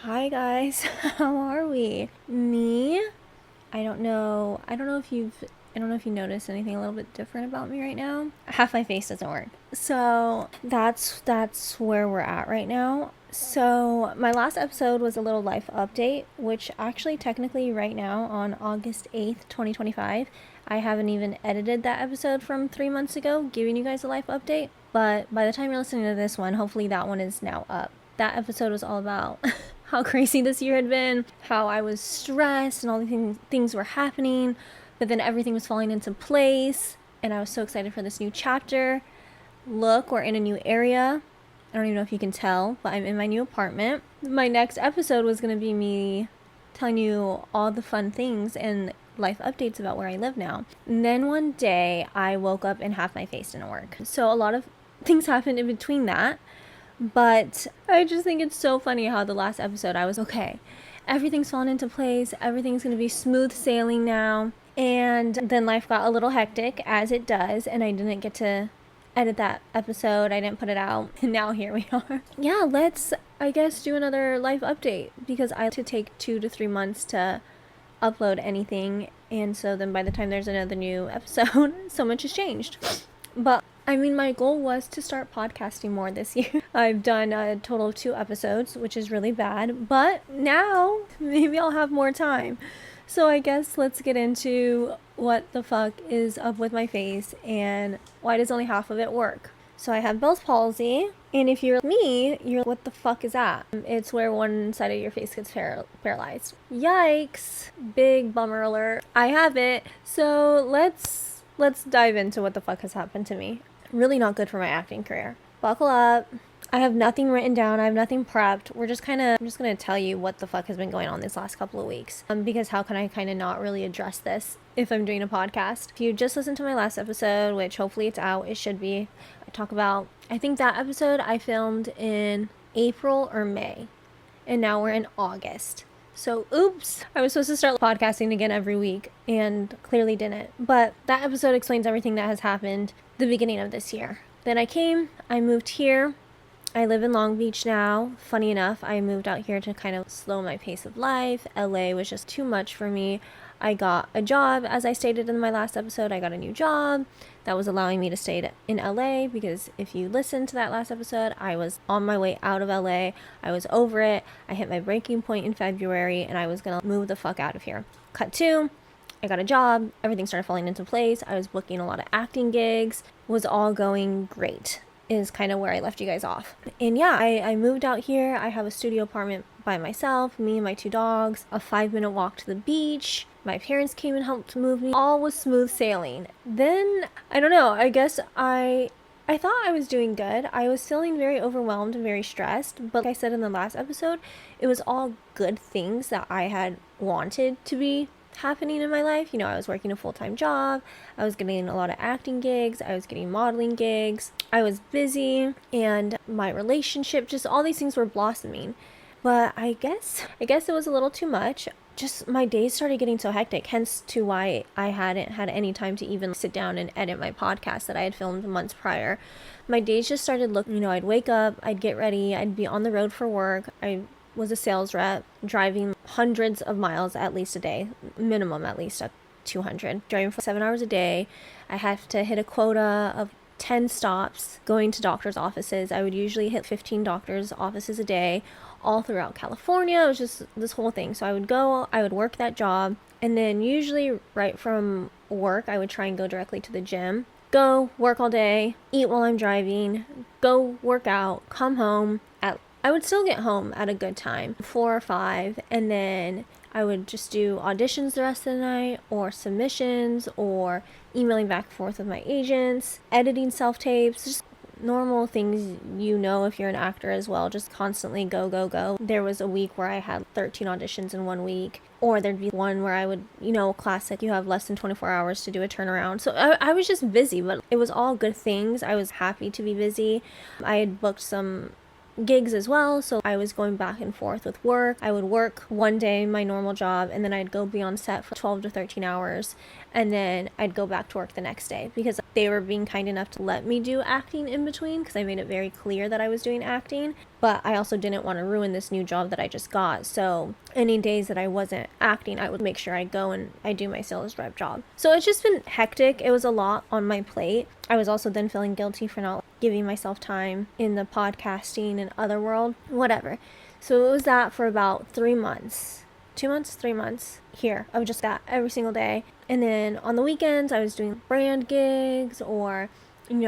Hi guys, how are we? Me? I don't know. I don't know if you noticed anything a little bit different about me right now. Half my face doesn't work. So that's where we're at right now. So my last episode was a little life update, which actually technically right now on August 8th, 2025, I haven't even edited that episode from 3 months ago, giving you guys a life update. But by the time you're listening to this one, hopefully that one is now up. That episode was all about how crazy this year had been, how I was stressed and all the things were happening, but then everything was falling into place, and I was so excited for this new chapter. Look, we're in a new area. I don't even know if you can tell, but I'm in my new apartment. My next episode was going to be me telling you all the fun things and life updates about where I live now. And then one day I woke up and half my face didn't work. So a lot of things happened in between that. But I just think it's so funny how the last episode I was okay. Everything's fallen into place. Everything's going to be smooth sailing now. And then life got a little hectic, as it does. And I didn't get to edit that episode. I didn't put it out. And now here we are. Yeah, let's, I guess, do another life update. Because I like to take 2 to 3 months to upload anything. And so then by the time there's another new episode, so much has changed. But I mean, my goal was to start podcasting more this year. I've done a total of 2 episodes, which is really bad. But now, maybe I'll have more time. So I guess let's get into what the fuck is up with my face and why does only half of it work. So I have Bells Palsy, and if you're me, you're like, what the fuck is that? It's where one side of your face gets paralyzed. Yikes. Big bummer alert. I have it. So let's dive into what the fuck has happened to me. Really not good for my acting career. Buckle up. I have nothing written down. I have nothing prepped. I'm just going to tell you what the fuck has been going on these last couple of weeks. Because how can I kind of not really address this if I'm doing a podcast? If you just listened to my last episode, which hopefully it's out, it should be, I think that episode I filmed in April or May. And now we're in August. So, oops, I was supposed to start podcasting again every week and clearly didn't. But that episode explains everything that has happened the beginning of this year. Then I moved here. I live in Long Beach now. Funny enough, I moved out here to kind of slow my pace of life. LA was just too much for me. I got a job, as I stated in my last episode. I got a new job that was allowing me to stay in LA because if you listen to that last episode, I was on my way out of LA. I was over it. I hit my breaking point in February and I was going to move the fuck out of here. Cut 2. I got a job. Everything started falling into place. I was booking a lot of acting gigs. Was all going great. Is kind of where I left you guys off. And yeah, I moved out here. I have a studio apartment by myself, me and my 2 dogs, a 5-minute walk to the beach. My parents came and helped move me. All was smooth sailing. Then, I don't know, I guess I thought I was doing good. I was feeling very overwhelmed and very stressed, but like I said in the last episode, it was all good things that I had wanted to be happening in my life. You know, I was working a full-time job. I was getting a lot of acting gigs. I was getting modeling gigs. I was busy, and my relationship, just all these things were blossoming. But I guess it was a little too much. Just my days started getting so hectic, hence to why I hadn't had any time to even sit down and edit my podcast that I had filmed months prior. My days just started looking, I'd wake up, I'd get ready, I'd be on the road for work. I was a sales rep, driving hundreds of miles at least a day, minimum at least 200, driving for 7 hours a day. I have to hit a quota of 10 stops going to doctor's offices. I would usually hit 15 doctor's offices a day all throughout California. It was just this whole thing. So I would work that job, and then usually right from work I would try and go directly to the gym, go work all day, eat while I'm driving, go work out, come home. I would still get home at a good time, 4 or 5, and then I would just do auditions the rest of the night, or submissions, or emailing back and forth with my agents, editing self-tapes, just normal things if you're an actor as well, just constantly go. There was a week where I had 13 auditions in 1 week, or there'd be one where I would, classic, you have less than 24 hours to do a turnaround. So I was just busy, but it was all good things. I was happy to be busy. I had booked some gigs as well, so I was going back and forth with work. I would work one day my normal job, and then I'd go be on set for 12 to 13 hours, and then I'd go back to work the next day, because they were being kind enough to let me do acting in between, because I made it very clear that I was doing acting, but I also didn't want to ruin this new job that I just got. So any days that I wasn't acting, I would make sure I go and I do my sales rep job. So it's just been hectic. It was a lot on my plate. I was also then feeling guilty for not giving myself time in the podcasting and other world, whatever. So it was that for about 3 months. 2 months, 3 months here of just that every single day. And then on the weekends, I was doing brand gigs or,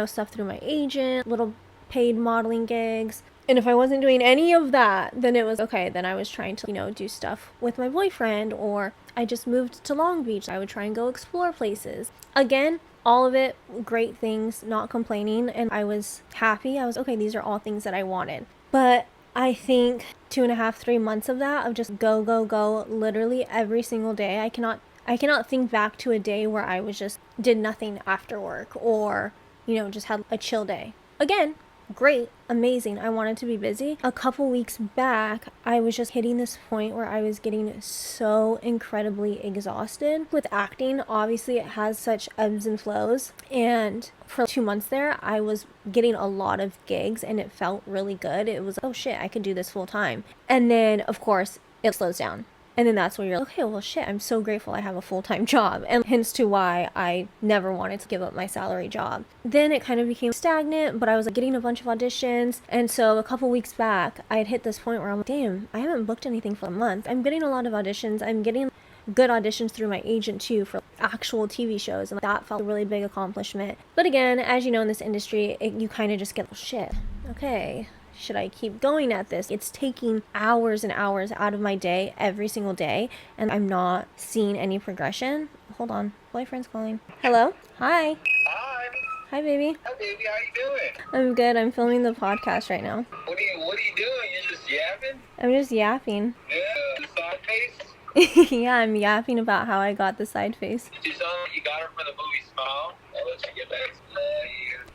stuff through my agent, little paid modeling gigs. And if I wasn't doing any of that, then it was okay. Then I was trying to, do stuff with my boyfriend, or I just moved to Long Beach. I would try and go explore places. Again, all of it, great things, not complaining. And I was happy. I was okay. These are all things that I wanted. But I think 2.5, 3 months of that, of just go, literally every single day. I cannot think back to a day where I was just did nothing after work, or, just had a chill day. Again, great, amazing. I wanted to be busy. A couple weeks back, I was just hitting this point where I was getting so incredibly exhausted with acting. Obviously, it has such ebbs and flows. And for 2 months there, I was getting a lot of gigs, and it felt really good. It was, oh shit, I could do this full time. And then, of course, it slows down. And then that's where you're like, okay, well, shit, I'm so grateful I have a full-time job. And hence to why I never wanted to give up my salary job. Then it kind of became stagnant, but I was getting a bunch of auditions. And so a couple weeks back, I had hit this point where I'm like, damn, I haven't booked anything for a month. I'm getting a lot of auditions. I'm getting good auditions through my agent too for actual TV shows. And that felt a really big accomplishment. But again, as you know, in this industry, you kind of just get, well, shit, okay, should I keep going at this? It's taking hours and hours out of my day every single day, and I'm not seeing any progression. Hold on. Boyfriend's calling. Hello? Hi. Hi. Hi, baby. Hi, baby. How you doing? I'm good. I'm filming the podcast right now. What are you doing? You're just yapping? I'm just yapping. Yeah, the side face? Yeah, I'm yapping about how I got the side face. Did you sound like you got her for the movie Smile? I'll let you get back to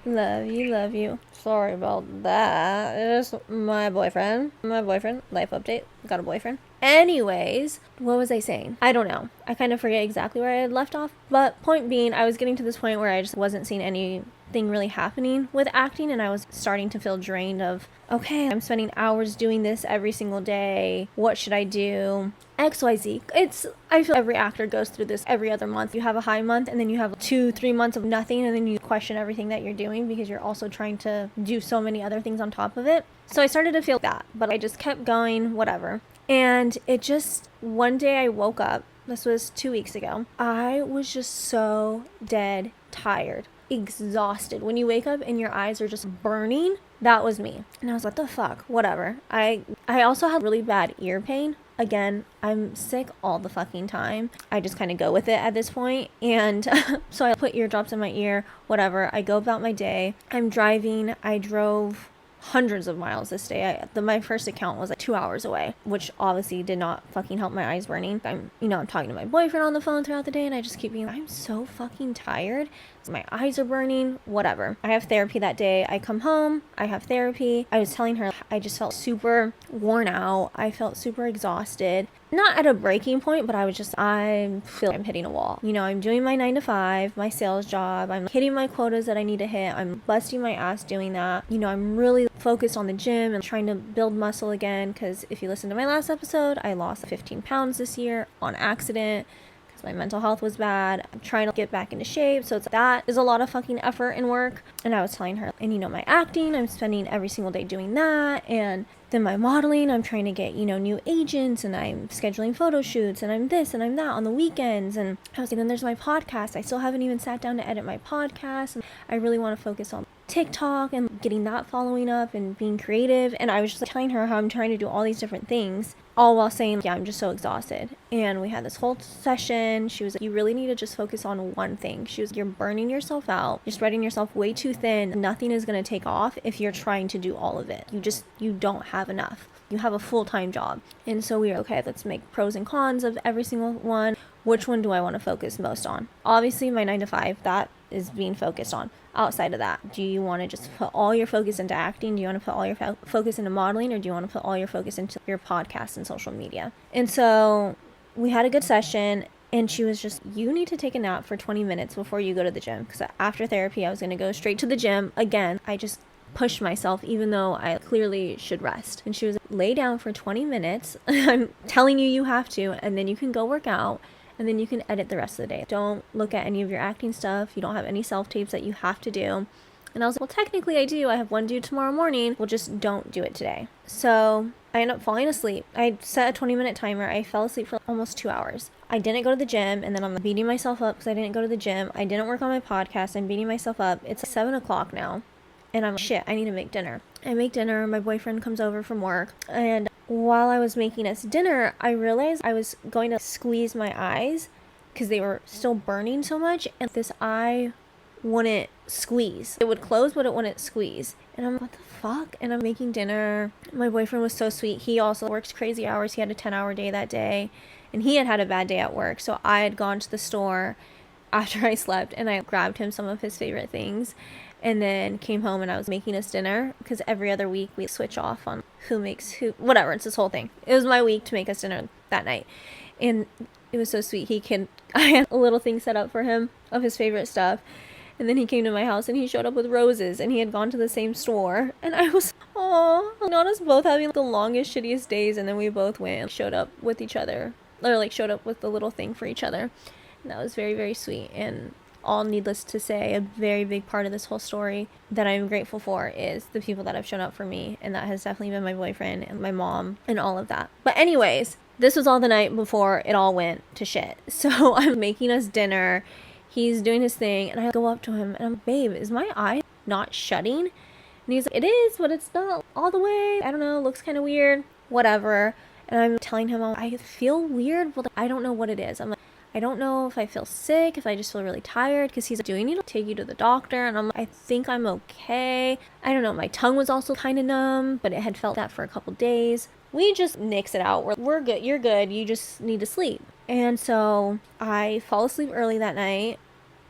Love you. Sorry about that. It's my boyfriend. Life update. Got a boyfriend. Anyways, what was I saying? I don't know. I kind of forget exactly where I had left off. But point being, I was getting to this point where I just wasn't seeing anything really happening with acting, and I was starting to feel drained of, okay, I'm spending hours doing this every single day. What should I do? XYZ. I feel every actor goes through this every other month. You have a high month, and then you have 2-3 months of nothing, and then you question everything that you're doing because you're also trying to do so many other things on top of it. So I started to feel that, but I just kept going, whatever. And it just, one day I woke up, this was 2 weeks ago, I was just so dead tired, exhausted. When you wake up and your eyes are just burning, that was me. And I was like, what the fuck, whatever. I also had really bad ear pain. Again, I'm sick all the fucking time. I just kind of go with it at this point. And so I put eardrops in my ear, whatever. I go about my day. I'm driving. I drove hundreds of miles this day. My first account was 2 hours away, which obviously did not fucking help my eyes burning. I'm talking to my boyfriend on the phone throughout the day, and I just keep being like, I'm so fucking tired. My eyes are burning, whatever. I have therapy that day. I come home, I have therapy. I was telling her I just felt super worn out. I felt super exhausted. Not at a breaking point, but I feel like I'm hitting a wall. I'm doing my 9 to 5, my sales job. I'm hitting my quotas that I need to hit. I'm busting my ass doing that. I'm really focused on the gym and trying to build muscle again, because if you listen to my last episode, I lost 15 pounds this year on accident. My mental health was bad. I'm trying to get back into shape. So that is a lot of fucking effort and work. And I was telling her, and my acting, I'm spending every single day doing that. And then my modeling, I'm trying to get, new agents, and I'm scheduling photo shoots, and I'm this and I'm that on the weekends. And I was like, then there's my podcast. I still haven't even sat down to edit my podcast. And I really want to focus on TikTok and getting that following up and being creative. And I was just telling her how I'm trying to do all these different things, all while saying, yeah, I'm just so exhausted. And we had this whole session. She was like, you really need to just focus on one thing. She was like, you're burning yourself out. You're spreading yourself way too thin. Nothing is going to take off if you're trying to do all of it. You don't have enough. You have a full-time job. And so we were, okay, let's make pros and cons of every single one. Which one do I want to focus most on? Obviously, my 9 to 5, that is being focused on outside of that? Do you want to just put all your focus into acting? Do you want to put all your focus into modeling? Or do you want to put all your focus into your podcast and social media? And so we had a good session, and she was just, you need to take a nap for 20 minutes before you go to the gym. Because after therapy, I was going to go straight to the gym. Again, I just pushed myself even though I clearly should rest. And she was, lay down for 20 minutes. I'm telling you, you have to, and then you can go work out. And then you can edit the rest of the day. Don't look at any of your acting stuff. You don't have any self-tapes that you have to do. And I was like, well, technically I do. I have one due tomorrow morning. Well, just don't do it today. So I ended up falling asleep. I set a 20-minute timer. I fell asleep for almost 2 hours. I didn't go to the gym, and then I'm beating myself up because I didn't go to the gym. I didn't work on my podcast. I'm beating myself up. It's 7 o'clock now. And I'm like, shit, I need to make dinner. I make dinner. My boyfriend comes over from work. And while I was making us dinner, I realized I was going to squeeze my eyes because they were still burning so much. And this eye wouldn't squeeze. It would close, but it wouldn't squeeze. And I'm like, what the fuck? And I'm making dinner. My boyfriend was so sweet. He also works crazy hours. He had a 10-hour day that day. And he had a bad day at work. So I had gone to the store after I slept, and I grabbed him some of his favorite things. And then came home, and I was making us dinner because every other week we switch off on who makes who, whatever. It's this whole thing. It was my week to make us dinner that night. And it was so sweet. I had a little thing set up for him of his favorite stuff. And then he came to my house, and he showed up with roses, and he had gone to the same store. And I was, oh, not us both having the longest, shittiest days. And then we both went and showed up with each other, or like showed up with the little thing for each other. And that was very, very sweet. And all needless to say, a very big part of this whole story that I'm grateful for is the people that have shown up for me. And that has definitely been my boyfriend and my mom and all of that. But anyways, this was all the night before it all went to shit. So I'm making us dinner. He's doing his thing. And I go up to him and I'm, babe, is my eye not shutting? And he's like, it is, but it's not all the way. I don't know. Looks kind of weird. Whatever. And I'm telling him, I feel weird, but I don't know what it is. I'm like, I don't know if I feel sick, if I just feel really tired, because he's like, do we need to take you to the doctor? And I'm like, I think I'm okay. I don't know. My tongue was also kind of numb, but it had felt that for a couple days. We just nix it out. We're good. You're good. You just need to sleep. And so I fall asleep early that night.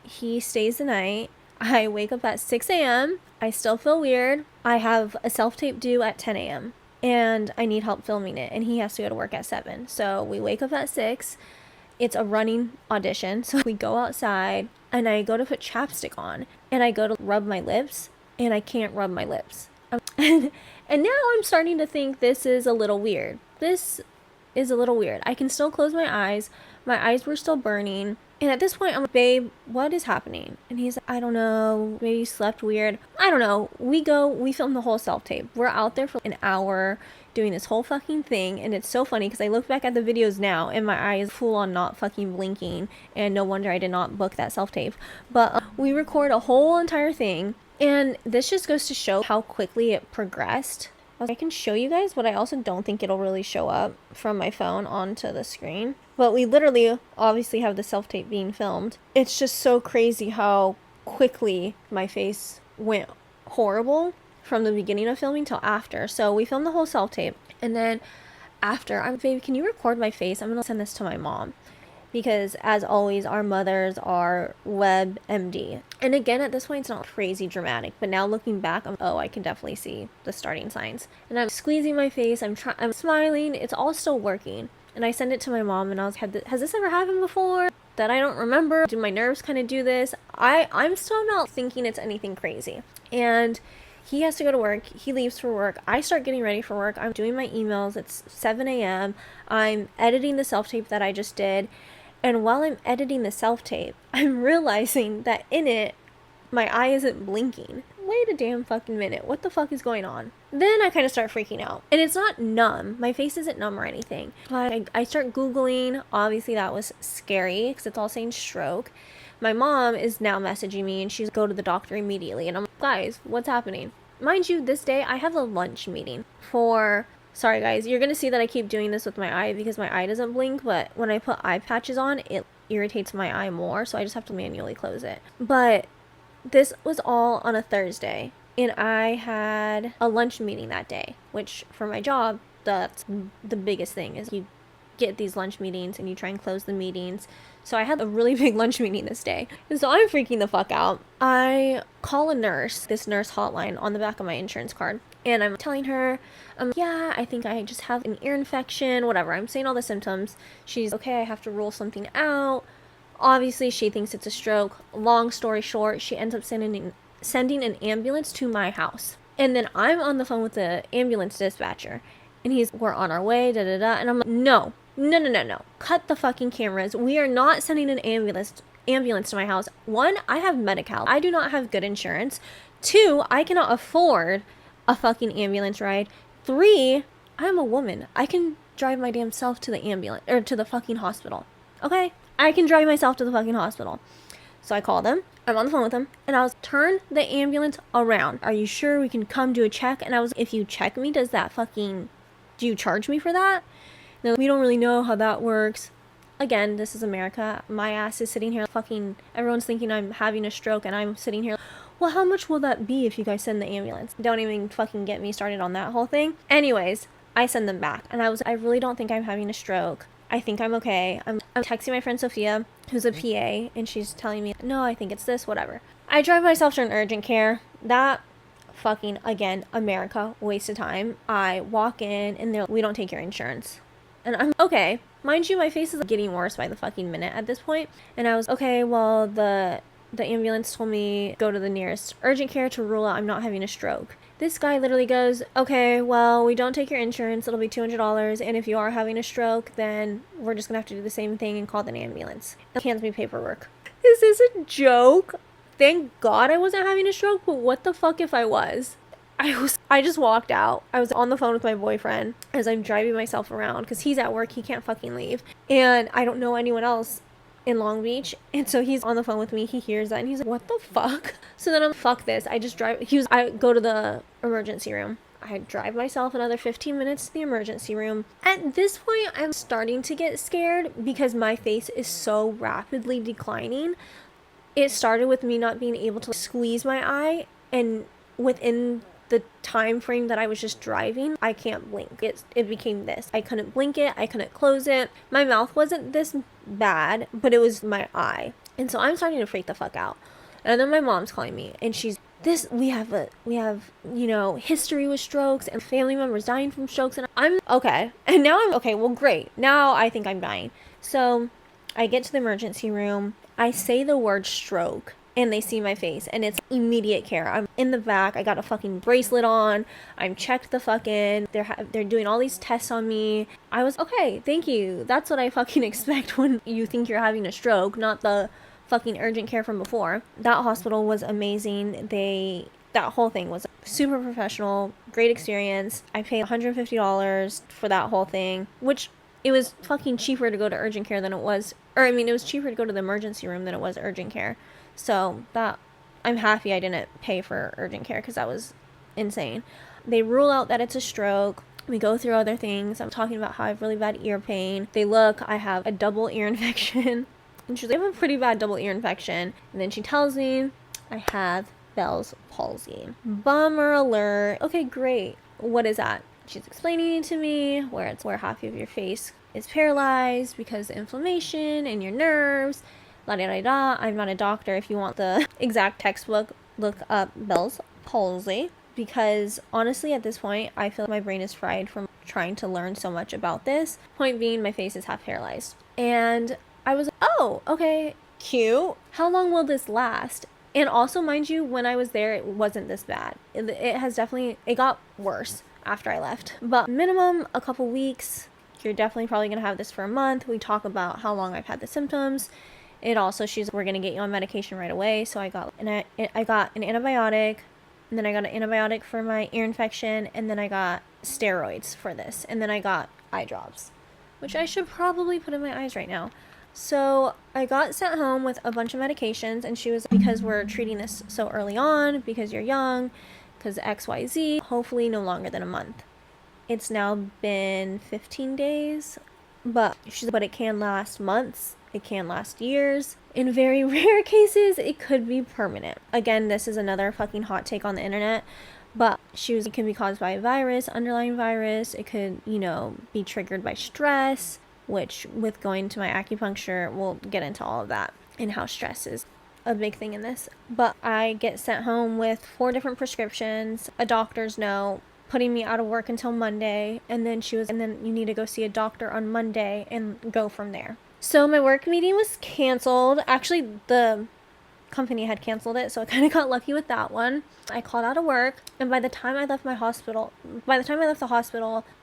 He stays the night. I wake up at 6 a.m. I still feel weird. I have a self-tape due at 10 a.m. and I need help filming it. And he has to go to work at 7. So we wake up at 6. It's a running audition. So we go outside and I go to put chapstick on and I go to rub my lips and I can't rub my lips. And now I'm starting to think this is a little weird. This is a little weird. I can still close my eyes. My eyes were still burning. And at this point, I'm like, babe, what is happening? And he's like, I don't know. Maybe you slept weird. I don't know. We film the whole self-tape. We're out there for an hour doing this whole fucking thing. And it's so funny because I look back at the videos now and my eye is full on not fucking blinking. And no wonder I did not book that self-tape. But we record a whole entire thing. And this just goes to show how quickly it progressed. I can show you guys, but I also don't think it'll really show up from my phone onto the screen. But we literally obviously have the self-tape being filmed. It's just so crazy how quickly my face went horrible from the beginning of filming till after. So we filmed the whole self-tape. And then after, I'm like, baby, can you record my face? I'm going to send this to my mom. Because as always, our mothers are WebMD. And again, at this point, it's not crazy dramatic. But now looking back, I can definitely see the starting signs. And I'm squeezing my face. I'm smiling. It's all still working. And I send it to my mom and I was, has this ever happened before? That I don't remember. Do my nerves kind of do this? I'm still not thinking it's anything crazy. And he has to go to work. He leaves for work. I start getting ready for work. I'm doing my emails. It's 7 a.m. I'm editing the self-tape that I just did. And while I'm editing the self-tape, I'm realizing that in it, my eye isn't blinking. Wait a damn fucking minute. What the fuck is going on? Then I kind of start freaking out. And it's not numb. My face isn't numb or anything. But I start Googling. Obviously, that was scary because it's all saying stroke. My mom is now messaging me and she's go to the doctor immediately. And I'm like, guys, what's happening? Mind you, this day I have a lunch meeting for... Sorry guys, you're going to see that I keep doing this with my eye because my eye doesn't blink, but when I put eye patches on, it irritates my eye more, so I just have to manually close it. But this was all on a Thursday, and I had a lunch meeting that day, which for my job, that's the biggest thing, is you get these lunch meetings and you try and close the meetings. So I had a really big lunch meeting this day. And so I'm freaking the fuck out. I call a nurse, this nurse hotline on the back of my insurance card. And I'm telling her, yeah, I think I just have an ear infection, whatever. I'm saying all the symptoms. She's, okay, I have to rule something out. Obviously, she thinks it's a stroke. Long story short, she ends up sending an ambulance to my house. And then I'm on the phone with the ambulance dispatcher. And we're on our way, da-da-da. And I'm like, no. Cut the fucking cameras. We are not sending an ambulance to my house. 1, I have Medi-Cal. I do not have good insurance. 2, I cannot afford a fucking ambulance ride. 3, I'm a woman. I can drive my damn self to the ambulance, or to the fucking hospital. Okay? I can drive myself to the fucking hospital. So I call them. I'm on the phone with them. And I was, turn the ambulance around. Are you sure we can come do a check? And I was, if you check me, do you charge me for that? No, we don't really know how that works. Again, this is America. My ass is sitting here everyone's thinking I'm having a stroke and I'm sitting here, well, how much will that be if you guys send the ambulance? Don't even fucking get me started on that whole thing. Anyways, I send them back and I really don't think I'm having a stroke. I think I'm okay. I'm texting my friend Sophia, who's a PA, and she's telling me, no, I think it's this, whatever. I drive myself to an urgent care. That fucking, again, America, waste of time. I walk in and they're like, we don't take your insurance. And I'm okay. Mind you, my face is getting worse by the fucking minute at this point. And I was, okay, well, the ambulance told me go to the nearest urgent care to rule out I'm not having a stroke. This guy literally goes, okay, well, we don't take your insurance. It'll be $200. And if you are having a stroke, then we're just going to have to do the same thing and call an ambulance. He hands me paperwork. Is this a joke? Thank God I wasn't having a stroke, but what the fuck if I was? I just walked out. I was on the phone with my boyfriend as I'm driving myself around because he's at work. He can't fucking leave. And I don't know anyone else in Long Beach. And so he's on the phone with me. He hears that and he's like, what the fuck? So then I'm, fuck this. I go to the emergency room. I drive myself another 15 minutes to the emergency room. At this point, I'm starting to get scared because my face is so rapidly declining. It started with me not being able to squeeze my eye, and within the time frame that I was just driving, I can't blink. It became this. I couldn't blink it. I couldn't close it. My mouth wasn't this bad, but it was my eye. And so I'm starting to freak the fuck out. And then my mom's calling me and we have history with strokes and family members dying from strokes, and I'm okay. And now I'm okay. Well, great. Now I think I'm dying. So I get to the emergency room. I say the word stroke. And they see my face, and it's immediate care. I'm in the back. I got a fucking bracelet on. I'm checked the fuck in. They're doing all these tests on me. I was, okay, thank you. That's what I fucking expect when you think you're having a stroke, not the fucking urgent care from before. That hospital was amazing. That whole thing was super professional, great experience. I paid $150 for that whole thing, which it was fucking cheaper to go to urgent care than it was, it was cheaper to go to the emergency room than it was urgent care. So I'm happy I didn't pay for urgent care because that was insane. They rule out that it's a stroke. We go through other things. I'm talking about how I have really bad ear pain. They look, I have a double ear infection. And she's like, I have a pretty bad double ear infection. And then she tells me I have Bells Palsy. Bummer alert. Okay, great. What is that? She's explaining it to me where half of your face is paralyzed because of inflammation in your nerves. La da da da. I'm not a doctor. If you want the exact textbook, look up Bells Palsy, because honestly at this point I feel like my brain is fried from trying to learn so much about this. Point being, my face is half paralyzed. And I was like, oh, okay, cute. How long will this last? And also, mind you, when I was there, it wasn't this bad. It got worse after I left. But minimum a couple weeks. You're definitely probably gonna have this for a month. We talk about how long I've had the symptoms. It also, we're going to get you on medication right away. So I got an antibiotic, and then I got an antibiotic for my ear infection, and then I got steroids for this. And then I got eye drops, which I should probably put in my eyes right now. So I got sent home with a bunch of medications, and she was, because we're treating this so early on, because you're young, because XYZ, hopefully no longer than a month. It's now been 15 days, but it can last months. It can last years. In very rare cases, it could be permanent. Again, this is another fucking hot take on the internet, but it can be caused by a virus, underlying virus. It could, be triggered by stress. which with going to my acupuncture, we'll get into all of that and how stress is a big thing in this. But I get sent home with 4 different prescriptions, a doctor's note, putting me out of work until Monday, and then you need to go see a doctor on Monday and go from there. So my work meeting was canceled. Actually, the company had canceled it, so I kind of got lucky with that one. I called out of work, and by the time I left the hospital,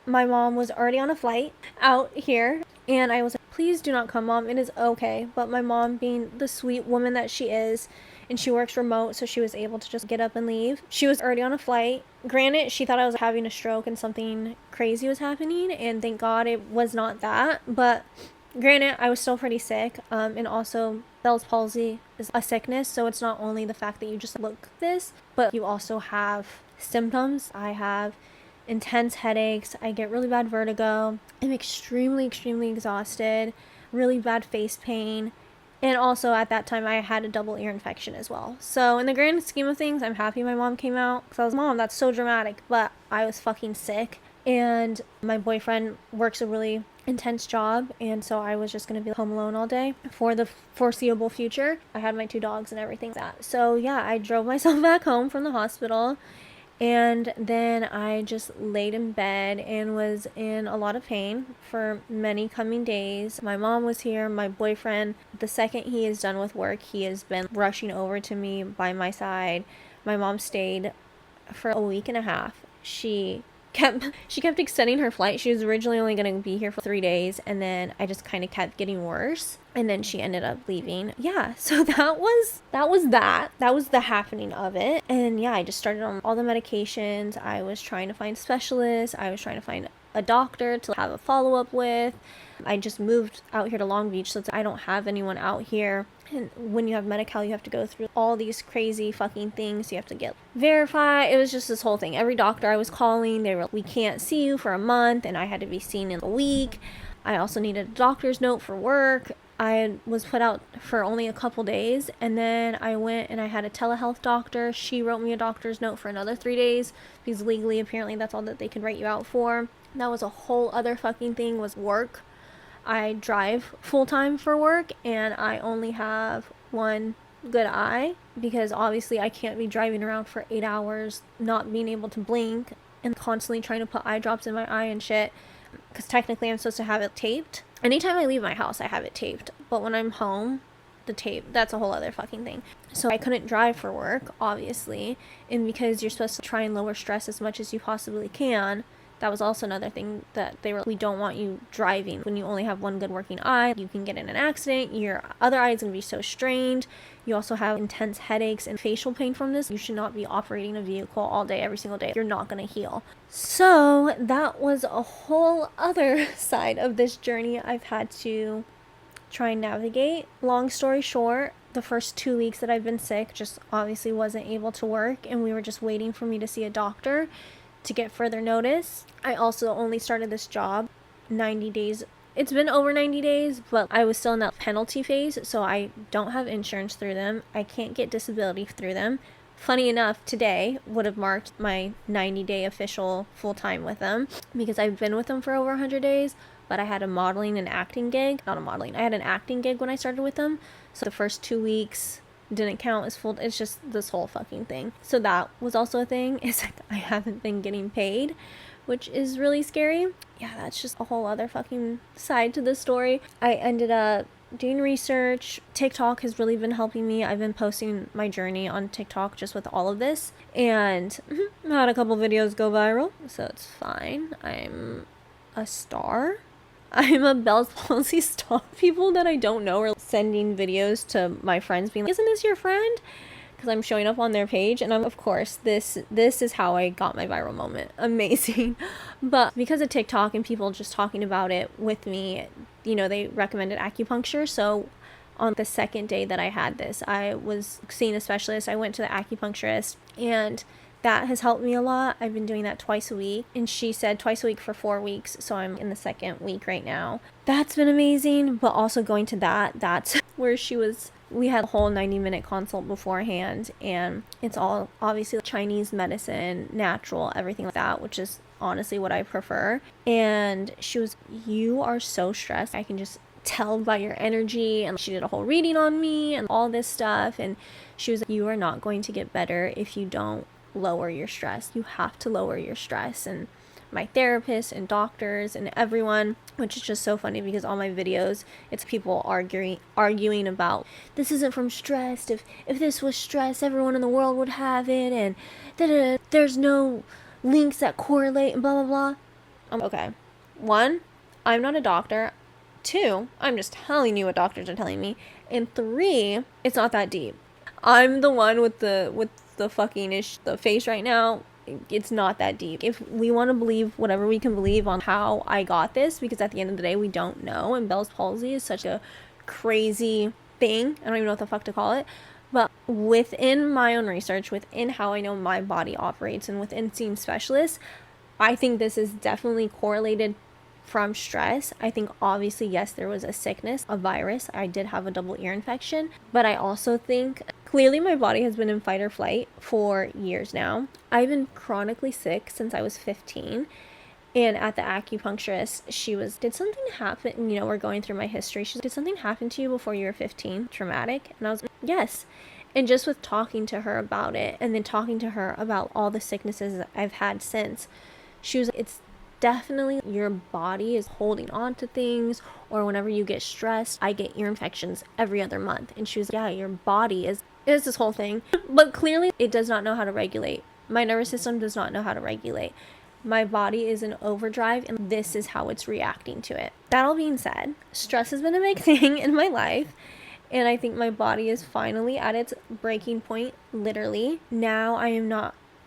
my mom was already on a flight out here, and I was like, please do not come, Mom, it is okay. But my mom, being the sweet woman that she is, and she works remote, so she was able to just get up and leave. She was already on a flight. Granted, she thought I was having a stroke and something crazy was happening, and thank God it was not that. But granted, I was still pretty sick, and also Bells Palsy is a sickness, so it's not only the fact that you just look this, but you also have symptoms. I have intense headaches, I get really bad vertigo, I'm extremely exhausted, really bad face pain, and also at that time I had a double ear infection as well. So in the grand scheme of things, I'm happy my mom came out, because I was, Mom, that's so dramatic, but I was fucking sick, and my boyfriend works a really intense job, and so I was just going to be home alone all day for the foreseeable future. I had my 2 dogs and everything like that. So yeah, I drove myself back home from the hospital, and then I just laid in bed and was in a lot of pain for many coming days. My mom was here. My boyfriend, the second he is done with work, he has been rushing over to me by my side. My mom stayed for a week and a half. She kept extending her flight. She was originally only going to be here for 3 days, and then I just kind of kept getting worse, and then she ended up leaving. Yeah, so that was the happening of it. And yeah, I just started on all the medications. I was trying to find specialists. I was trying to find a doctor to have a follow-up with. I just moved out here to Long Beach, so I don't have anyone out here. And when you have Medi-Cal, you have to go through all these crazy fucking things. You have to get verified. It was just this whole thing. Every doctor I was calling, they were like, we can't see you for a month, and I had to be seen in a week. I also needed a doctor's note for work. I was put out for only a couple days, and then I went and I had a telehealth doctor. She wrote me a doctor's note for another 3 days, because legally, apparently, that's all that they could write you out for. That was a whole other fucking thing, was work. I drive full-time for work, and I only have one good eye, because obviously I can't be driving around for 8 hours not being able to blink and constantly trying to put eye drops in my eye and shit, because technically I'm supposed to have it taped. Anytime I leave my house, I have it taped, but when I'm home, the tape, that's a whole other fucking thing. So I couldn't drive for work, obviously, and because you're supposed to try and lower stress as much as you possibly can, that was also another thing that they were, we don't want you driving when you only have one good working eye. You can get in an accident, your other eye is going to be so strained. You also have intense headaches and facial pain from this. You should not be operating a vehicle all day, every single day. You're not going to heal. So that was a whole other side of this journey I've had to try and navigate. Long story short, the first 2 weeks that I've been sick, just obviously wasn't able to work, and we were just waiting for me to see a doctor to get further notice. I also only started this job 90 days. It's been over 90 days, but I was still in that penalty phase, so I don't have insurance through them. I can't get disability through them. Funny enough, today would have marked my 90-day official full-time with them, because I've been with them for over 100 days, but I had a modeling and acting gig. Not a modeling, I had an acting gig when I started with them, so the first 2 weeks didn't count as full. It's just this whole fucking thing. So that was also a thing. It's like I haven't been getting paid, which is really scary. Yeah, that's just a whole other fucking side to the story. I ended up doing research. TikTok has really been helping me. I've been posting my journey on TikTok just with all of this, and I had a couple videos go viral, so it's fine. I'm a star. I'm a Bells Palsy star. People that I don't know are sending videos to my friends being like, isn't this your friend? Because I'm showing up on their page, and of course, this is how I got my viral moment. Amazing. But because of TikTok and people just talking about it with me, you know, they recommended acupuncture. So on the second day that I had this, I was seeing a specialist. I went to the acupuncturist, and that has helped me a lot. I've been doing that twice a week, and she said twice a week for 4 weeks, so I'm in the second week right now. That's been amazing, but also going to that's where we had a whole 90-minute consult beforehand, and it's all obviously Chinese medicine, natural, everything like that, which is honestly what I prefer. And she was, you are so stressed. I can just tell by your energy. And she did a whole reading on me and all this stuff. And she was like, you are not going to get better if you don't lower your stress. You have to lower your stress. And my therapist and doctors and everyone, which is just so funny because all my videos, it's people arguing about, this isn't from stress. If this was stress, everyone in the world would have it, and there's no links that correlate and blah blah blah. Okay, 1, I'm not a doctor. 2, I'm just telling you what doctors are telling me. And 3, it's not that deep. I'm the one with the fucking the face right now. It's not that deep. If we want to believe whatever we can believe on how I got this, because at the end of the day, we don't know. And Bell's Palsy is such a crazy thing. I don't even know what the fuck to call it. But within my own research, within how I know my body operates, and within seeing specialists, I think this is definitely correlated from stress. I think obviously, yes, there was a sickness, a virus. I did have a double ear infection, but I also think clearly my body has been in fight or flight for years now. I've been chronically sick since I was 15. And at the acupuncturist, she was, did something happen? You know, we're going through my history. She said, did something happen to you before you were 15? Traumatic? And I was, yes. And just with talking to her about it, and then talking to her about all the sicknesses I've had since, she was, it's definitely your body is holding on to things, or whenever you get stressed, I get ear infections every other month. And she was, yeah, your body is this whole thing. But clearly it does not know how to regulate. My nervous system does not know how to regulate. My body is in overdrive, and this is how it's reacting to it. That all being said, stress has been a big thing in my life, and I think my body is finally at its breaking point, literally. Now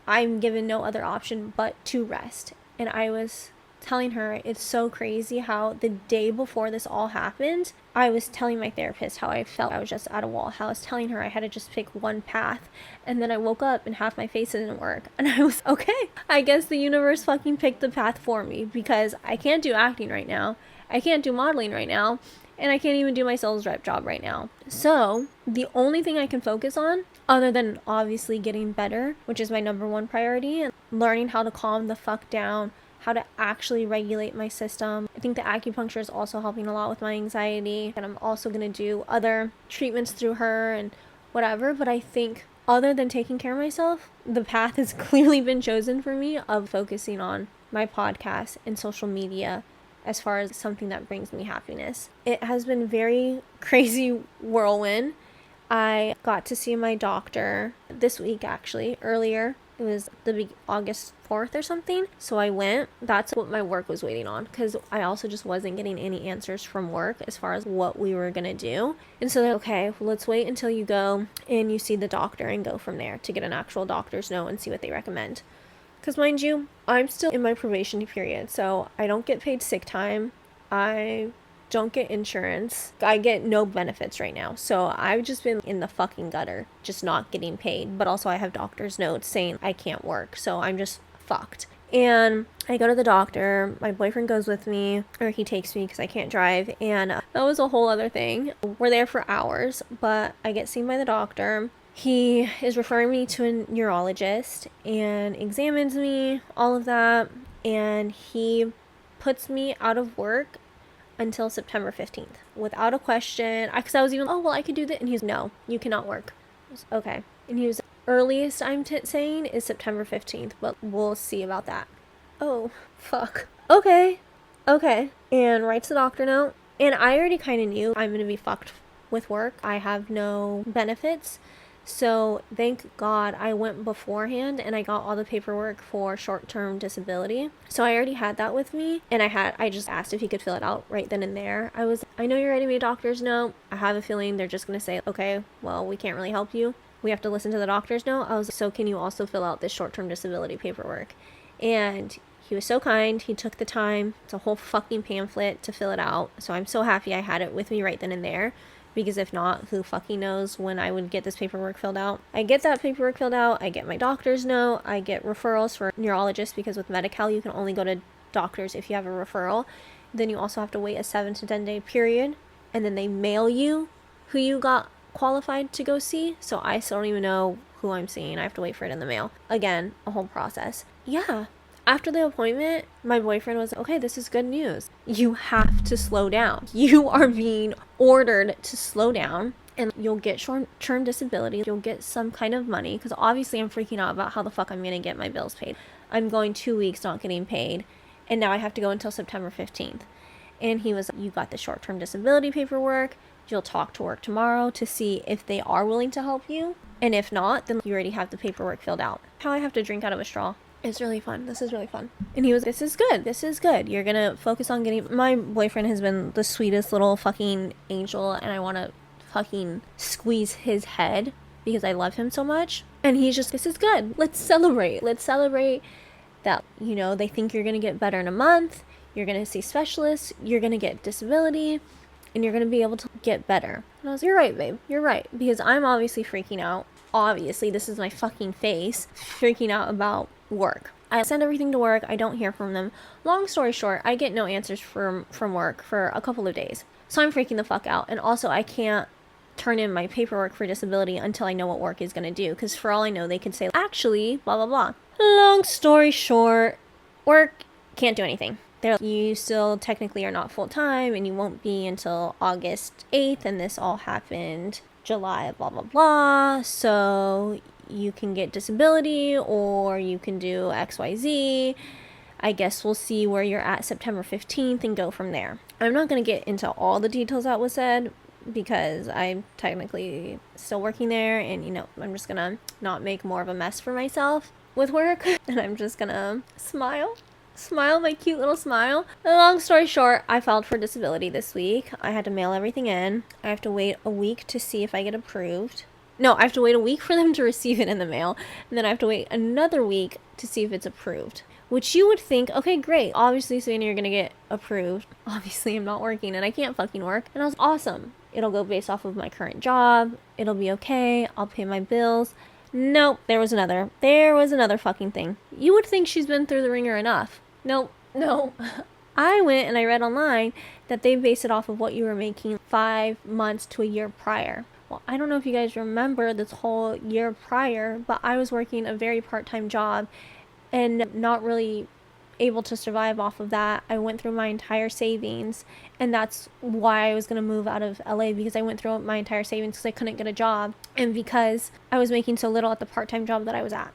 I'm given no other option but to rest. And I was telling her, it's so crazy how the day before this all happened, I was telling my therapist how I felt I was just at a wall, how I was telling her I had to just pick one path, and then I woke up and half my face didn't work, and I was, okay, I guess the universe fucking picked the path for me, because I can't do acting right now, I can't do modeling right now, and I can't even do my sales rep job right now. So the only thing I can focus on, other than obviously getting better, which is my number one priority, and learning how to calm the fuck down, how to actually regulate my system. I think the acupuncture is also helping a lot with my anxiety, and I'm also going to do other treatments through her and whatever. But I think other than taking care of myself, the path has clearly been chosen for me of focusing on my podcast and social media as far as something that brings me happiness. It has been very crazy whirlwind. I got to see my doctor this week, actually, earlier. It was August 4th or something. So I went. That's what my work was waiting on, because I also just wasn't getting any answers from work as far as what we were going to do. And so they're okay, well, let's wait until you go and you see the doctor and go from there to get an actual doctor's note and see what they recommend. Because mind you, I'm still in my probation period, so I don't get paid sick time. I don't get insurance. I get no benefits right now. So I've just been in the fucking gutter, just not getting paid. But also I have doctor's notes saying I can't work. So I'm just fucked. And I go to the doctor. My boyfriend goes with me, or he takes me because I can't drive. And that was a whole other thing. We're there for hours, but I get seen by the doctor. He is referring me to a neurologist and examines me, all of that. And he puts me out of work until September 15th without a question. Because I was even, oh, well, I could do that. And he's, no, you cannot work. Was, okay. And he was, earliest I'm saying is September 15th, but we'll see about that. Oh, fuck. Okay. And writes the doctor note. And I already kind of knew I'm going to be fucked with work. I have no benefits. So thank God I went beforehand and I got all the paperwork for short-term disability. So I already had that with me, and I just asked if he could fill it out right then and there. I know you're writing me a doctor's note. I have a feeling they're just going to say, okay, well, we can't really help you. We have to listen to the doctor's note. I was like, so can you also fill out this short-term disability paperwork? And he was so kind. He took the time. It's a whole fucking pamphlet to fill it out. So I'm so happy I had it with me right then and there. Because if not, who fucking knows when I would get this paperwork filled out. I get that paperwork filled out. I get my doctor's note. I get referrals for neurologists, because with Medi-Cal, you can only go to doctors if you have a referral. Then you also have to wait a 7 to 10 day period. And then they mail you who you got qualified to go see. So I still don't even know who I'm seeing. I have to wait for it in the mail. Again, a whole process. Yeah. After the appointment, my boyfriend was, okay, this is good news. You have to slow down. You are being ordered to slow down, and you'll get short-term disability. You'll get some kind of money, because obviously I'm freaking out about how the fuck I'm going to get my bills paid. I'm going 2 weeks not getting paid, and now I have to go until September 15th. And he was, you got the short-term disability paperwork. You'll talk to work tomorrow to see if they are willing to help you. And if not, then you already have the paperwork filled out. How I have to drink out of a straw. It's really fun. This is really fun. And he was, this is good. This is good. You're going to focus on getting... My boyfriend has been the sweetest little fucking angel, and I want to fucking squeeze his head because I love him so much. And he's just, this is good. Let's celebrate. Let's celebrate that, you know, they think you're going to get better in a month. You're going to see specialists. You're going to get disability. And you're going to be able to get better. And I was, you're right, babe. You're right. Because I'm obviously freaking out. Obviously, this is my fucking face. Freaking out about work. I send everything to work. I don't hear from them. Long story short, I get no answers from work for a couple of days. So I'm freaking the fuck out. And also, I can't turn in my paperwork for disability until I know what work is going to do. Because for all I know, they could say, actually, blah, blah, blah. Long story short, work can't do anything. You still technically are not full-time, and you won't be until August 8th, and this all happened July, blah, blah, blah. So you can get disability, or you can do XYZ. I guess we'll see where you're at September 15th and go from there. I'm not going to get into all the details that was said, because I'm technically still working there, and, you know, I'm just going to not make more of a mess for myself with work, and I'm just going to smile, my cute little smile. Long story short, I filed for disability this week. I had to mail everything in. I have to wait a week to see if I get approved. No, I have to wait a week for them to receive it in the mail, and then I have to wait another week to see if it's approved. Which you would think, okay, great. Obviously, Savannah, you're gonna get approved. Obviously, I'm not working, and I can't fucking work. And I was awesome. It'll go based off of my current job. It'll be okay. I'll pay my bills. Nope, there was another fucking thing. You would think she's been through the ringer enough. Nope, no. I went and I read online that they base it off of what you were making 5 months to a year prior. Well, I don't know if you guys remember this whole year prior, but I was working a very part-time job and not really able to survive off of that. I went through my entire savings, and that's why I was going to move out of LA, because I went through my entire savings because I couldn't get a job, and because I was making so little at the part-time job that I was at.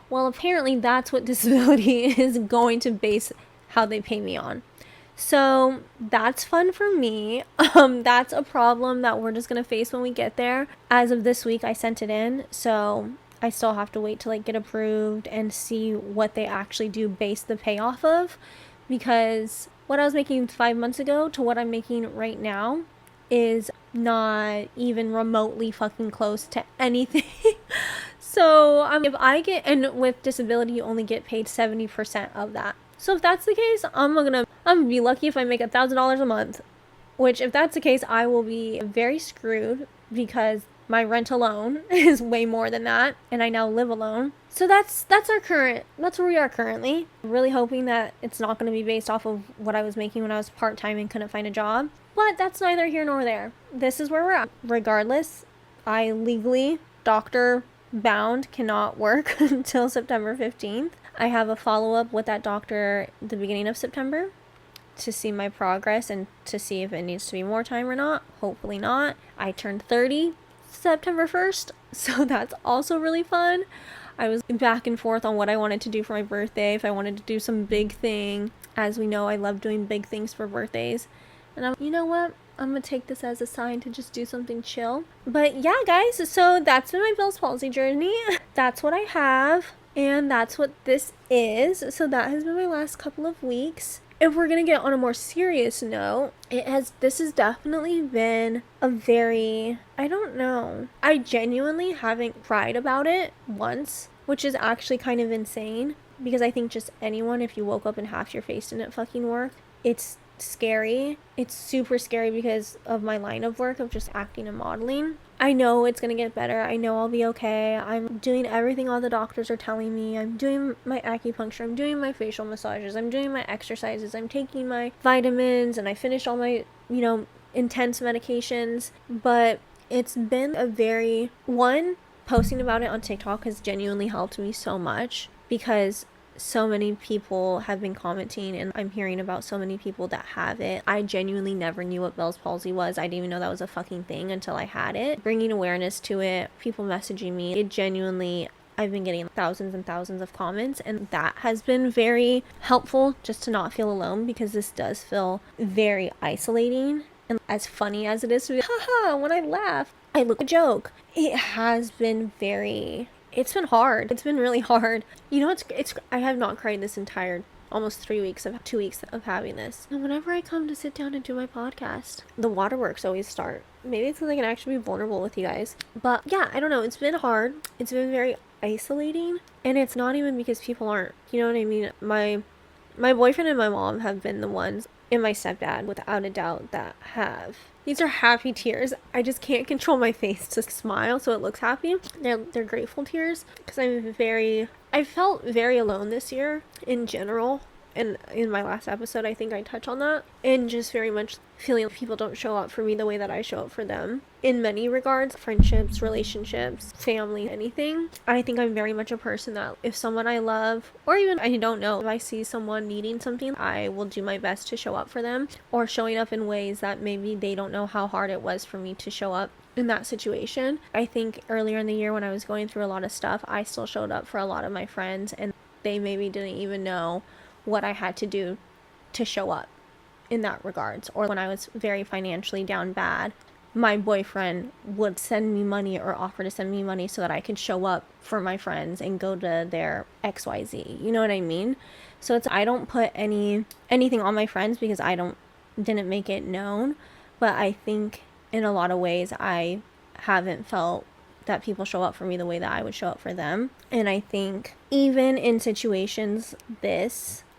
Well, apparently that's what disability is going to base how they pay me on. So that's fun for me. That's a problem that we're just going to face when we get there. As of this week, I sent it in, so I still have to wait to like get approved and see what they actually do base the pay off of, because what I was making 5 months ago to what I'm making right now is not even remotely fucking close to anything. So if I get, and with disability you only get paid 70% of that. So if that's the case, I'm gonna be lucky if I make $1,000 a month, which if that's the case, I will be very screwed, because my rent alone is way more than that, and I now live alone. So that's where we are currently. I'm really hoping that it's not going to be based off of what I was making when I was part-time and couldn't find a job. But that's neither here nor there. This is where we're at. Regardless, I legally, doctor bound, cannot work until September 15th. I have a follow-up with that doctor at the beginning of September to see my progress and to see if it needs to be more time or not. Hopefully not. I turned 30 September 1st, so that's also really fun. I was back and forth on what I wanted to do for my birthday, if I wanted to do some big thing. As we know, I love doing big things for birthdays. And you know what? I'm gonna take this as a sign to just do something chill. But yeah, guys, so that's been my Bells Palsy journey. That's what I have, and that's what this is. So that has been my last couple of weeks. If we're gonna get on a more serious note, this has definitely been a very, I don't know. I genuinely haven't cried about it once, which is actually kind of insane, because I think just anyone, if you woke up and half your face didn't fucking work, it's scary. It's super scary because of my line of work of just acting and modeling. I know it's gonna get better. I know I'll be okay. I'm doing everything all the doctors are telling me. I'm doing my acupuncture. I'm doing my facial massages. I'm doing my exercises. I'm taking my vitamins, and I finished all my, intense medications. But it's been posting about it on TikTok has genuinely helped me so much, because so many people have been commenting, and I'm hearing about so many people that have it. I genuinely never knew what Bell's palsy was. I didn't even know that was a fucking thing until I had it. Bringing awareness to it, people messaging me, it genuinely, I've been getting thousands and thousands of comments, and that has been very helpful, just to not feel alone, because this does feel very isolating. And as funny as it is to be, haha, when I laugh, I look a joke. It has been it's been hard. It's been really hard. You know, I have not cried this entire almost 2 weeks of having this. And whenever I come to sit down and do my podcast, the waterworks always start. Maybe it's because I can actually be vulnerable with you guys. But yeah, I don't know. It's been hard. It's been very isolating. And it's not even because people aren't, you know what I mean? My boyfriend and my mom have been the ones, and my stepdad, without a doubt, that have. These are happy tears. I just can't control my face to smile so it looks happy. They're grateful tears, because I felt very alone this year in general. And in my last episode, I think I touched on that. And just very much feeling like people don't show up for me the way that I show up for them. In many regards, friendships, relationships, family, anything. I think I'm very much a person that if someone I love, or even I don't know, if I see someone needing something, I will do my best to show up for them. Or showing up in ways that maybe they don't know how hard it was for me to show up in that situation. I think earlier in the year when I was going through a lot of stuff, I still showed up for a lot of my friends, and they maybe didn't even know what I had to do to show up in that regards. Or when I was very financially down bad, my boyfriend would send me money or offer to send me money so that I could show up for my friends and go to their XYZ. You know what I mean? So I don't put anything on my friends because I didn't make it known. But I think in a lot of ways I haven't felt that people show up for me the way that I would show up for them. And I think even in situations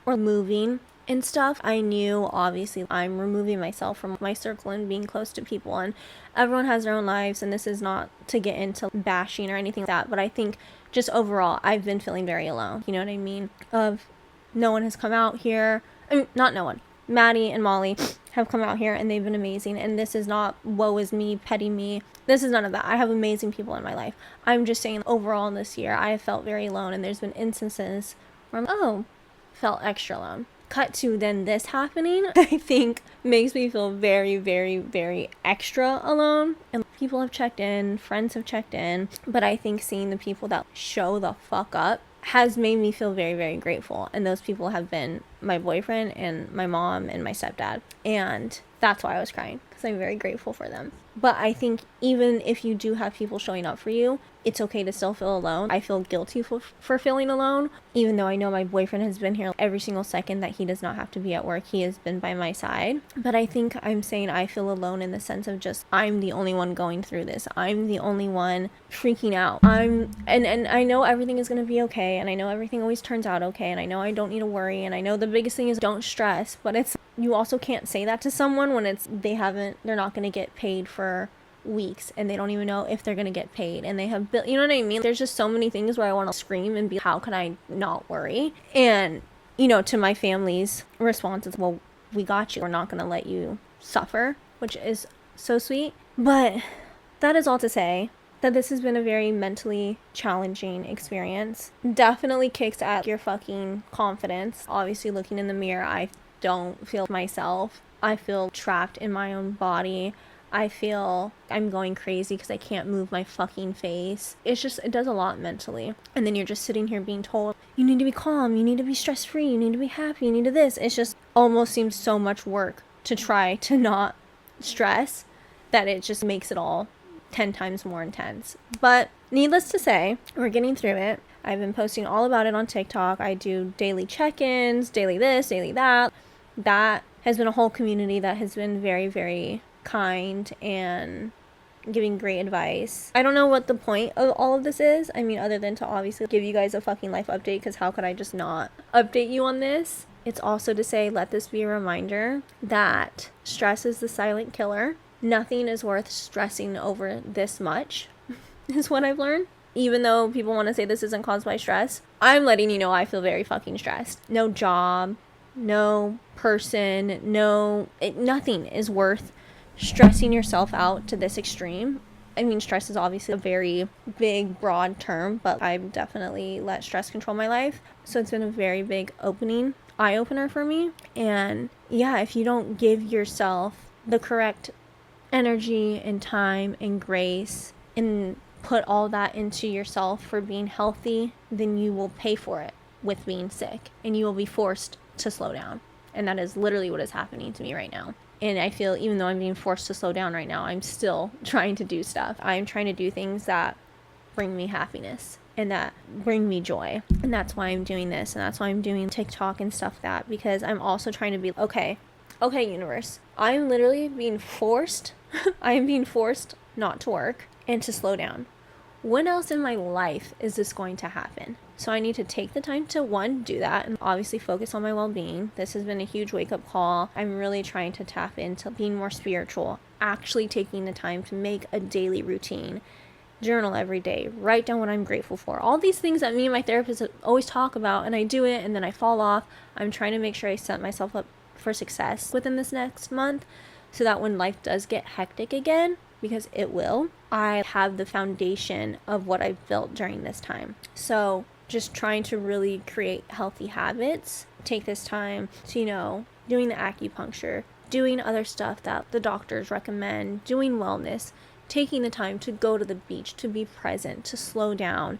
or moving and stuff, I knew obviously I'm removing myself from my circle and being close to people, and everyone has their own lives, and this is not to get into bashing or anything like that, but I think just overall I've been feeling very alone. You know what I mean? No one has come out here. I mean, not no one. Maddie and Molly have come out here and they've been amazing, and this is not woe is me, petty me. This is none of that. I have amazing people in my life. I'm just saying overall in this year I have felt very alone, and there's been instances where felt extra alone. Cut to then this happening, I think makes me feel very, very, very extra alone. And people have checked in, friends have checked in, but I think seeing the people that show the fuck up has made me feel very, very grateful. And those people have been my boyfriend and my mom and my stepdad. And that's why I was crying, because I'm very grateful for them. But I think even if you do have people showing up for you, it's okay to still feel alone. I feel guilty for feeling alone, even though I know my boyfriend has been here every single second that he does not have to be at work. He has been by my side. But I think I'm saying I feel alone in the sense of just I'm the only one going through this. I'm the only one freaking out. And I know everything is going to be okay, and I know everything always turns out okay, and I know I don't need to worry, and I know the biggest thing is don't stress, but you also can't say that to someone when they're not going to get paid for weeks, and they don't even know if they're gonna get paid, and they have you know what I mean? There's just so many things where I want to scream and be, how can I not worry? And you know, to my family's response is, well, we got you, we're not gonna let you suffer, which is so sweet. But that is all to say that this has been a very mentally challenging experience. Definitely kicks at your fucking confidence. Obviously, looking in the mirror, I don't feel myself. I feel trapped in my own body. I feel I'm going crazy because I can't move my fucking face. It does a lot mentally. And then you're just sitting here being told, you need to be calm, you need to be stress-free, you need to be happy, you need to this. It's just almost seems so much work to try to not stress that it just makes it all 10 times more intense. But needless to say, we're getting through it. I've been posting all about it on TikTok. I do daily check-ins, daily this, daily that. That has been a whole community that has been very, very kind and giving great advice. I don't know what the point of all of this is. I mean, other than to obviously give you guys a fucking life update, because how could I just not update you on this? It's also to say, let this be a reminder that stress is the silent killer. Nothing is worth stressing over this much, is what I've learned. Even though people want to say this isn't caused by stress, I'm letting you know I feel very fucking stressed. No job, no person, nothing is worth stressing yourself out to this extreme. I mean, stress is obviously a very big, broad term, but I've definitely let stress control my life. So it's been a very big eye opener for me. And yeah, if you don't give yourself the correct energy and time and grace and put all that into yourself for being healthy, then you will pay for it with being sick, and you will be forced to slow down. And that is literally what is happening to me right now. And I feel, even though I'm being forced to slow down right now, I'm still trying to do stuff. I'm trying to do things that bring me happiness and that bring me joy. And that's why I'm doing this. And that's why I'm doing TikTok and stuff like that, because I'm also trying to be, okay, universe, I'm literally being forced, I am being forced not to work and to slow down. When else in my life is this going to happen? So I need to take the time to, one, do that and obviously focus on my well-being. This has been a huge wake-up call. I'm really trying to tap into being more spiritual, actually taking the time to make a daily routine, journal every day, write down what I'm grateful for. All these things that me and my therapist always talk about, and I do it and then I fall off. I'm trying to make sure I set myself up for success within this next month so that when life does get hectic again, because it will, I have the foundation of what I've built during this time. So just trying to really create healthy habits, take this time to, doing the acupuncture, doing other stuff that the doctors recommend, doing wellness, taking the time to go to the beach, to be present, to slow down,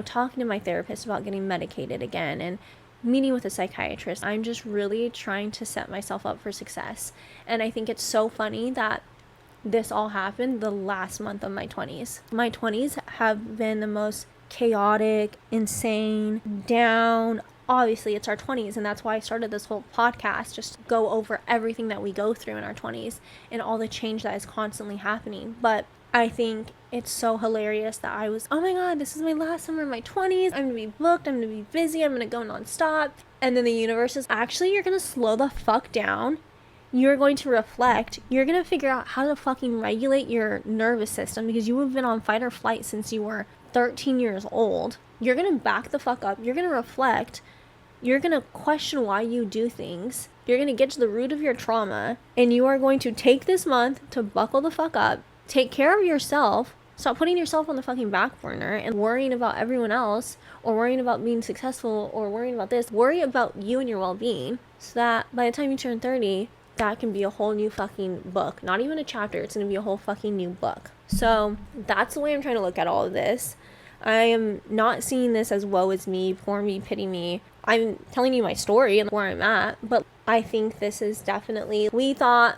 talking to my therapist about getting medicated again, and meeting with a psychiatrist. I'm just really trying to set myself up for success. And I think it's so funny that this all happened the last month of my 20s. My 20s have been the most chaotic, insane, down. Obviously, it's our 20s, and that's why I started this whole podcast, just to go over everything that we go through in our 20s and all the change that is constantly happening. But I think it's so hilarious that I was, oh my god, this is my last summer of my 20s. I'm gonna be booked, I'm gonna be busy, I'm gonna go nonstop. And then the universe is, actually, you're gonna slow the fuck down. You're going to reflect. You're going to figure out how to fucking regulate your nervous system, because you have been on fight or flight since you were 13 years old. You're going to back the fuck up. You're going to reflect. You're going to question why you do things. You're going to get to the root of your trauma, and you are going to take this month to buckle the fuck up, take care of yourself, stop putting yourself on the fucking back burner and worrying about everyone else, or worrying about being successful, or worrying about this. Worry about you and your well-being, so that by the time you turn 30, that can be a whole new fucking book. Not even a chapter. It's going to be a whole fucking new book. So that's the way I'm trying to look at all of this. I am not seeing this as woe is me, poor me, pity me. I'm telling you my story and where I'm at. But I think this is definitely, we thought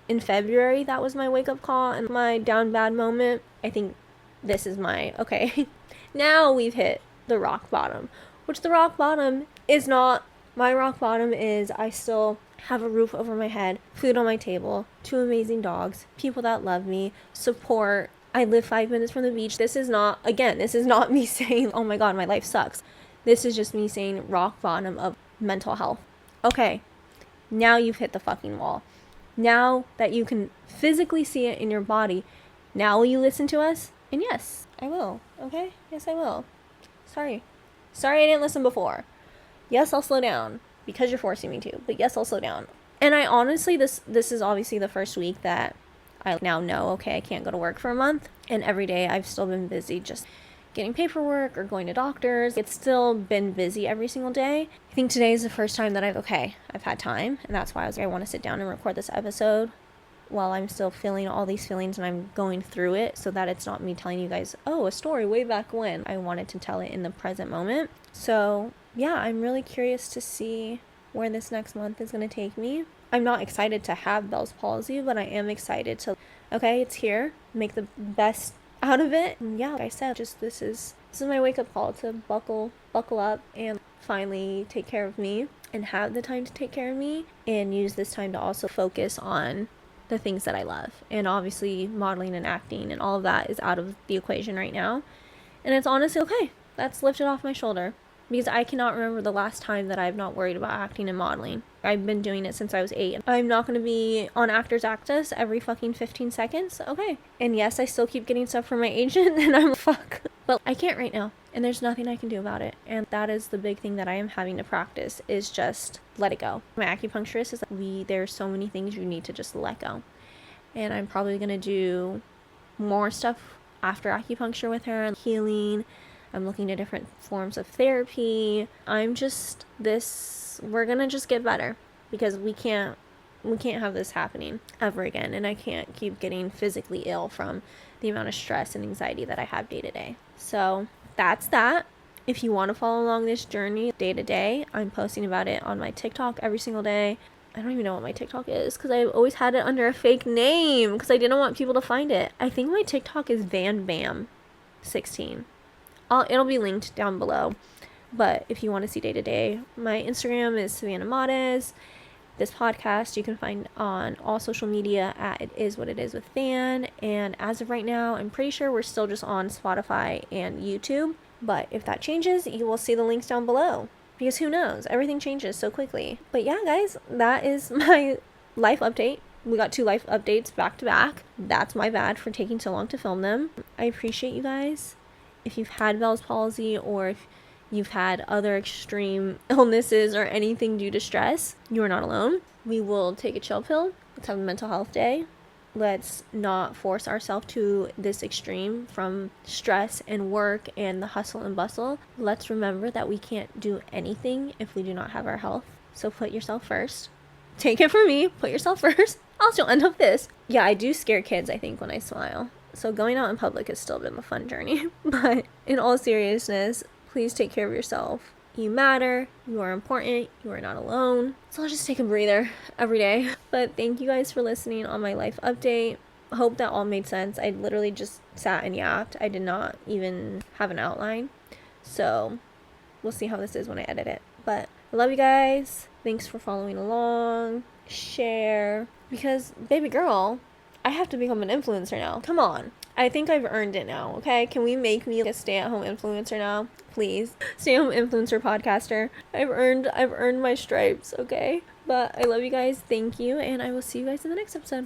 in February that was my wake up call and my down bad moment. I think this is my, okay, now we've hit the rock bottom. Which the rock bottom is not. My rock bottom is I still have a roof over my head, food on my table, 2 amazing dogs, people that love me, support. I live 5 minutes from the beach. This is not me saying, oh my god, my life sucks. This is just me saying rock bottom of mental health. Okay, now you've hit the fucking wall. Now that you can physically see it in your body, now will you listen to us? And yes, I will. Okay? Yes, I will. Sorry I didn't listen before. Yes, I'll slow down. Because you're forcing me to. But yes, I'll slow down. And I honestly, this is obviously the first week that I now know, okay, I can't go to work for a month. And every day I've still been busy just getting paperwork or going to doctors. It's still been busy every single day. I think today is the first time that I've had time. And that's why I want to sit down and record this episode while I'm still feeling all these feelings and I'm going through it, so that it's not me telling you guys, oh, a story way back when. I wanted to tell it in the present moment. So yeah, I'm really curious to see where this next month is going to take me. I'm not excited to have Bells Palsy, but I am excited to, okay, it's here, make the best out of it. And yeah, like I said, just this is my wake-up call to buckle up and finally take care of me and have the time to take care of me, and use this time to also focus on the things that I love. And obviously modeling and acting and all of that is out of the equation right now. And it's honestly okay. That's lifted off my shoulder. Because I cannot remember the last time that I've not worried about acting and modeling. I've been doing it since I was 8. I'm not going to be on Actors Access every fucking 15 seconds. Okay. And yes, I still keep getting stuff from my agent and I'm fuck. But I can't right now. And there's nothing I can do about it. And that is the big thing that I am having to practice, is just let it go. My acupuncturist is there's so many things you need to just let go. And I'm probably going to do more stuff after acupuncture with her, healing. I'm looking at different forms of therapy. We're gonna just get better, because we can't have this happening ever again, and I can't keep getting physically ill from the amount of stress and anxiety that I have day to day. So that's that. If you want to follow along this journey day to day, I'm posting about it on my TikTok every single day. I don't even know what my TikTok is, because I've always had it under a fake name because I didn't want people to find it. I think my TikTok is VanBam16. It'll be linked down below. But if you want to see day to day, my Instagram is Savannah Modes. This podcast you can find on all social media at It Is What It Is with Van. And as of right now, I'm pretty sure we're still just on Spotify and YouTube. But if that changes, you will see the links down below. Because who knows? Everything changes so quickly. But yeah, guys, that is my life update. We got 2 life updates back to back. That's my bad for taking so long to film them. I appreciate you guys. If you've had Bells Palsy, or if you've had other extreme illnesses or anything due to stress, you are not alone. We will take a chill pill. Let's have a mental health day. Let's not force ourselves to this extreme from stress and work and the hustle and bustle. Let's remember that we can't do anything if we do not have our health. So put yourself first. Take it from me. Put yourself first. Else you'll end up this. Yeah, I do scare kids, I think, when I smile. So going out in public has still been a fun journey. But in all seriousness, please take care of yourself. You matter. You are important. You are not alone. So I'll just take a breather every day. But thank you guys for listening on my life update. Hope that all made sense. I literally just sat and yapped. I did not even have an outline. So we'll see how this is when I edit it. But I love you guys. Thanks for following along. Share. Because, baby girl, I have to become an influencer now. Come on. I think I've earned it now, okay? Can we make me a stay-at-home influencer now? Please. Stay-at-home influencer podcaster. I've earned my stripes, okay? But I love you guys. Thank you. And I will see you guys in the next episode.